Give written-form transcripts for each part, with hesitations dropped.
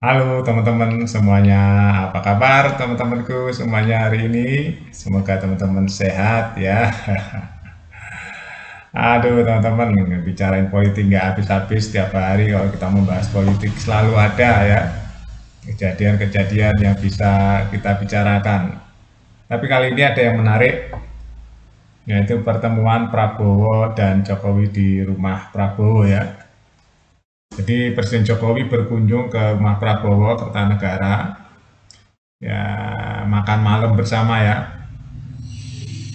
Halo teman-teman semuanya, apa kabar teman-temanku semuanya hari ini? Semoga teman-teman sehat ya. Aduh teman-teman, bicarain politik nggak habis-habis tiap hari kalau kita membahas politik selalu ada ya kejadian-kejadian yang bisa kita bicarakan. Tapi kali ini ada yang menarik, yaitu pertemuan Prabowo dan Jokowi di rumah Prabowo ya. Jadi Presiden Jokowi berkunjung ke rumah Prabowo, Kertanegara, ya makan malam bersama ya.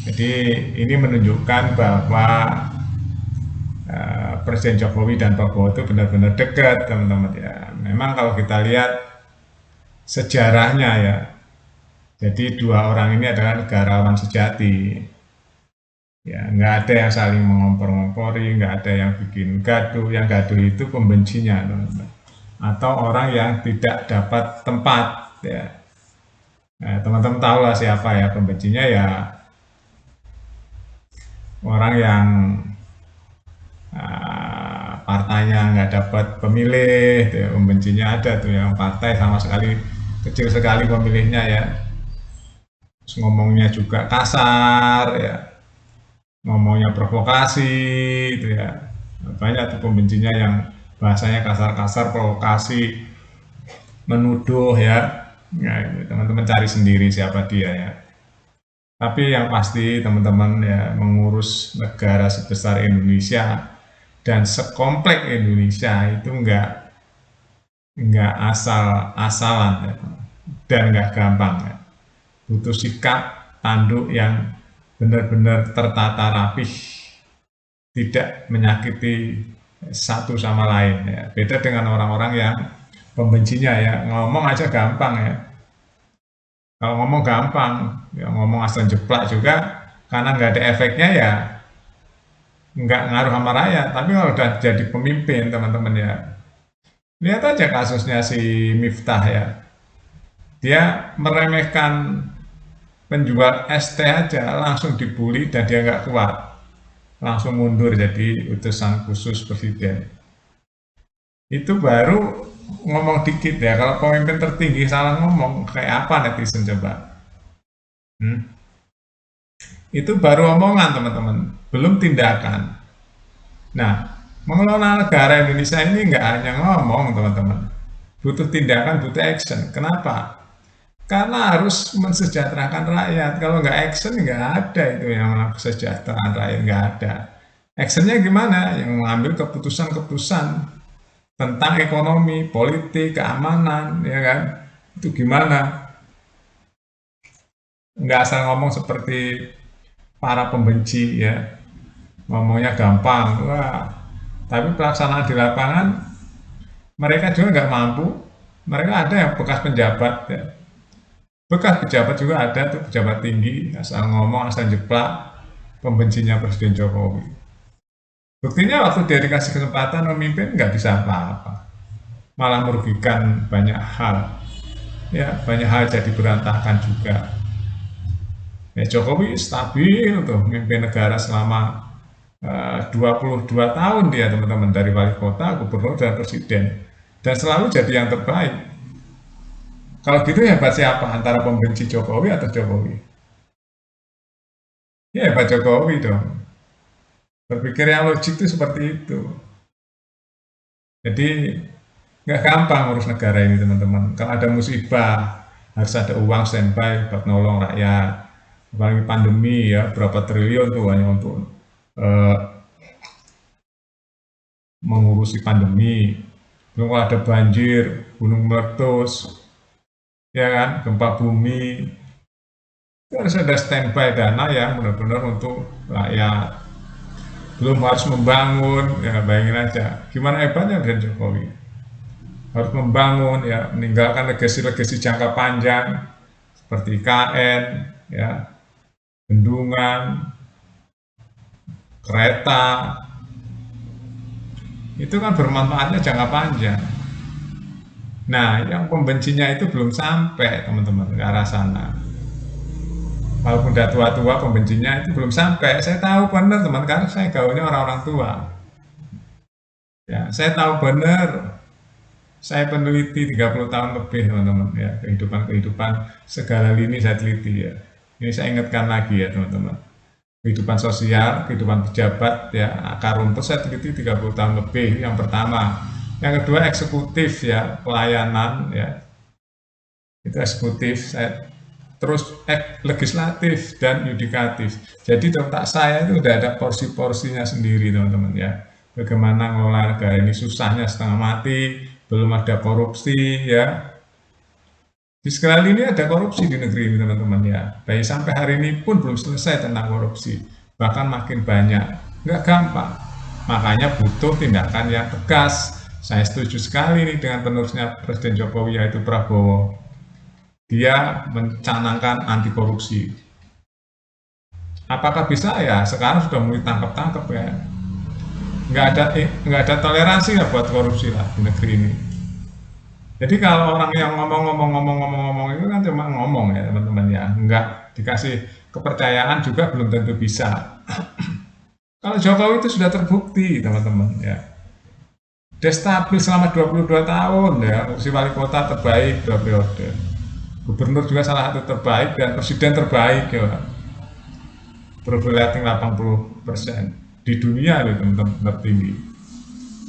Jadi ini menunjukkan bahwa Presiden Jokowi dan Prabowo itu benar-benar dekat teman-teman ya. Memang kalau kita lihat sejarahnya ya, jadi dua orang ini adalah negarawan sejati. Ya, nggak ada yang saling mengompor-ngompori, nggak ada yang bikin gaduh. Yang gaduh itu pembencinya, teman-teman. Atau orang yang tidak dapat tempat. Ya, nah, teman-teman tahu lah siapa ya pembencinya ya orang yang partainya nggak dapat pemilih, tuh, membencinya ada tuh yang partai sama sekali kecil sekali pemilihnya ya. Terus ngomongnya juga kasar ya, ngomongnya provokasi itu ya. Banyak tuh pembencinya yang bahasanya kasar-kasar, provokasi, menuduh ya. Ya, teman-teman cari sendiri siapa dia ya. Tapi yang pasti teman-teman ya mengurus negara sebesar Indonesia dan sekomplek Indonesia itu nggak asal-asalan ya, dan nggak gampang ya. Butuh sikap tanduk yang benar-benar tertata rapih, tidak menyakiti satu sama lain ya. Beda dengan orang-orang yang pembencinya ya, ngomong aja gampang ya. Kalau ngomong gampang, ya ngomong asal jeplak juga karena nggak ada efeknya ya nggak ngaruh sama rakyat. Tapi kalau udah jadi pemimpin teman-teman ya, lihat aja kasusnya si Miftah ya. Dia meremehkan penjual es teh aja langsung dibully dan dia nggak kuat. Langsung mundur jadi utusan khusus presiden. Itu baru ngomong dikit ya. Kalau pemimpin tertinggi salah ngomong, kayak apa netizen coba? Hmm? Itu baru omongan teman-teman, belum tindakan. Nah, mengelola negara Indonesia ini nggak hanya ngomong teman-teman, butuh tindakan, butuh action. Kenapa? Karena harus mensejahterakan rakyat. Kalau nggak action nggak ada itu yang kesejahteraan rakyat nggak ada. Actionnya gimana? Yang mengambil keputusan-keputusan tentang ekonomi, politik, keamanan, ya kan? Itu gimana? Nggak asal ngomong seperti para pembenci ya, ngomongnya gampang, wah. Tapi pelaksanaan di lapangan mereka juga nggak mampu. Mereka ada yang bekas penjabat ya. Bekas pejabat juga ada tuh pejabat tinggi asal ngomong asal jeplak pembencinya Presiden Jokowi. Buktinya waktu dia dikasih kesempatan memimpin nggak bisa apa-apa, malah merugikan banyak hal. Ya banyak hal jadi berantakan juga. Ya Jokowi stabil tuh memimpin negara selama 22 tahun dia teman-teman dari wali kota, gubernur dan presiden dan selalu jadi yang terbaik. Kalau gitu hebat siapa antara pembenci Jokowi atau Jokowi? Ya hebat Jokowi dong. Berpikir yang logik itu seperti itu. Jadi nggak gampang ngurus negara ini teman-teman. Kalau ada musibah harus ada uang standby buat nolong rakyat. Apalagi pandemi ya berapa triliun tuh hanya untuk eh, mengurusi pandemi. Belum kalau ada banjir, gunung meletus, ya kan, gempa bumi, itu harus ada standby dana yang benar-benar untuk rakyat. Belum harus membangun, ya bayangin aja. Gimana hebatnya Presiden Jokowi? Harus membangun, ya meninggalkan legasi-legasi jangka panjang seperti IKN, ya bendungan, kereta, itu kan bermanfaatnya jangka panjang. Nah, yang pembencinya itu belum sampai teman-teman ke arah sana. Walaupun udah tua-tua pembencinya itu belum sampai. Saya tahu benar teman karena saya gaulnya orang-orang tua. Ya, saya tahu benar Saya peneliti 30 tahun lebih teman-teman ya, kehidupan segala lini saya teliti ya. Ini saya ingatkan lagi ya teman-teman. Kehidupan sosial, kehidupan pejabat ya, akar rumput saya teliti 30 tahun lebih, yang pertama. Yang kedua eksekutif ya, pelayanan ya. Itu eksekutif, saya terus legislatif dan yudikatif. Jadi di otak saya itu udah ada porsi-porsinya sendiri teman-teman ya. Bagaimana ngelola negara ini, susahnya setengah mati, belum ada korupsi ya. Di sekali ini ada korupsi di negeri ini teman-teman ya. Baik sampai hari ini pun belum selesai tentang korupsi. Bahkan makin banyak. Nggak gampang. Makanya butuh tindakan yang tegas. Saya setuju sekali nih dengan penerusnya Presiden Jokowi yaitu Prabowo. Dia mencanangkan anti korupsi. Apakah bisa ya? Sekarang sudah mulai tangkap-tangkap ya. Nggak ada toleransi ya buat korupsi lah di negeri ini. Jadi kalau orang yang ngomong itu kan cuma ngomong ya teman-teman ya, nggak dikasih kepercayaan juga belum tentu bisa. Kalau Jokowi itu sudah terbukti teman-teman ya, dia stabil selama 22 tahun ya, kursi wali kota terbaik 2 periode, gubernur juga salah satu terbaik dan presiden terbaik ya, approval rating 80% di dunia loh teman-teman, tertinggi.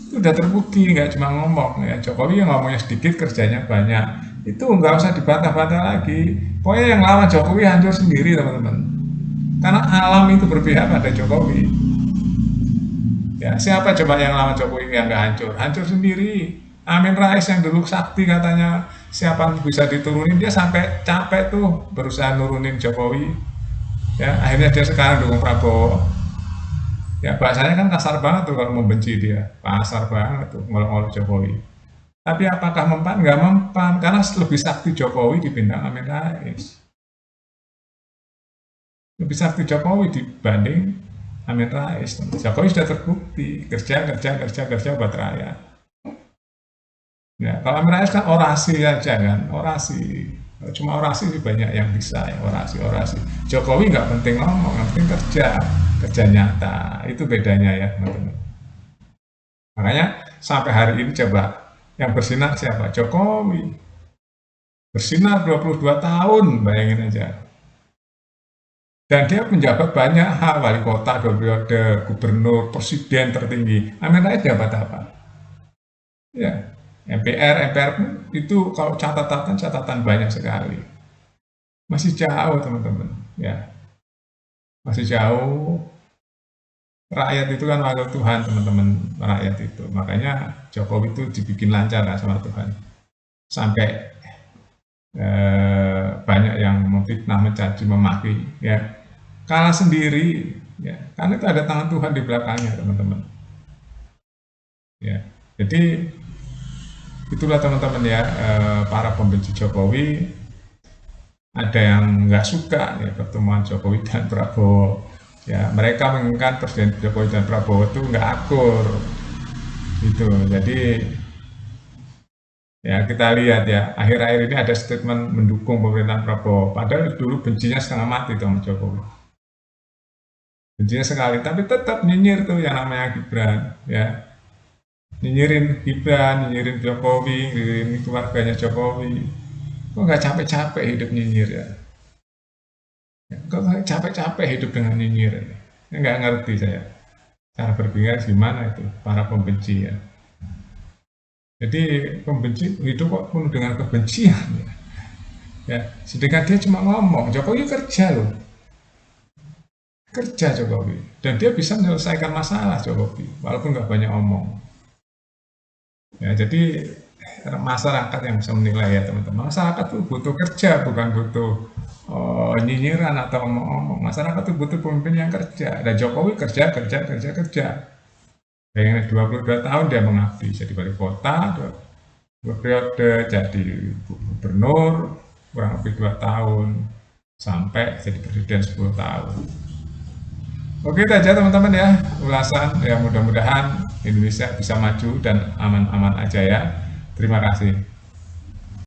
Itu udah terbukti, nggak cuma ngomong ya. Jokowi yang ngomongnya sedikit kerjanya banyak, itu nggak usah dibantah-bantah lagi. Pokoknya yang lawan Jokowi hancur sendiri teman-teman, karena alam itu berpihak pada Jokowi ya. Siapa coba yang lawan Jokowi yang nggak hancur? Hancur sendiri. Amin Rais yang dulu sakti katanya siapa bisa diturunin, dia sampai capek tuh berusaha nurunin Jokowi ya, akhirnya dia sekarang dukung Prabowo. Ya bahasanya kan kasar banget tuh kalau membenci dia, kasar banget tuh ngolok-ngolok Jokowi. Tapi apakah mempan? Nggak mempan, karena lebih sakti Jokowi dibanding Amin Rais. Lebih sakti Jokowi dibanding Amin Rais. Jokowi sudah terbukti kerja buat rakyat. Ya, kalau Amin Rais kan orasi aja kan, orasi. Cuma orasi sih banyak yang bisa ya, orasi. Jokowi nggak penting ngomong, yang penting kerja nyata. Itu bedanya ya teman-teman. Makanya sampai hari ini coba yang bersinar siapa? Jokowi. Bersinar 22 tahun, bayangin aja. Dan dia menjabat banyak hal, wali kota 2 periode, gubernur, presiden tertinggi. Amin Rais jabat apa? Ya, MPR itu kalau catatan banyak sekali. Masih jauh teman-teman ya, masih jauh. Rakyat itu kan wakil Tuhan teman-teman, rakyat itu. Makanya Jokowi itu dibikin lancar lah sama Tuhan. Sampai banyak yang memfitnah, mencaci, memaki ya. Kalah sendiri ya, karena itu ada tangan Tuhan di belakangnya teman-teman. Ya, jadi itulah teman-teman ya, para pembenci Jokowi, ada yang nggak suka ya pertemuan Jokowi dan Prabowo ya. Mereka menginginkan Presiden Jokowi dan Prabowo itu nggak akur gitu. Jadi ya kita lihat ya, akhir-akhir ini ada statement mendukung pemerintahan Prabowo, padahal dulu bencinya setengah mati sama Jokowi, bencinya sekali, tapi tetap nyinyir tuh yang namanya Gibran ya, nyinyirin Gibran, nyinyirin Jokowi, nyinyirin keluarganya Jokowi. Kok nggak capek-capek hidup nyinyir ya? Kok nggak capek-capek hidup dengan nyinyir ya? Nggak ngerti saya cara berpikir gimana itu para pembenci ya. Jadi pembenci hidup kok penuh dengan kebencian ya. Ya, sedangkan dia cuma ngomong. Jokowi kerja loh, kerja Jokowi, dan dia bisa menyelesaikan masalah Jokowi walaupun nggak banyak omong. Ya, jadi masyarakat yang bisa menilai ya teman-teman. Masyarakat tuh butuh kerja, bukan butuh nyinyiran atau omong-omong. Masyarakat tuh butuh pemimpin yang kerja. Dan Jokowi kerja. Bayangin 22 tahun dia mengabdi jadi wali kota, 2 periode jadi gubernur, kurang lebih 2 tahun, sampai jadi presiden 10 tahun. Oke itu aja teman-teman ya, ulasan ya, mudah-mudahan Indonesia bisa maju dan aman-aman aja ya. Terima kasih.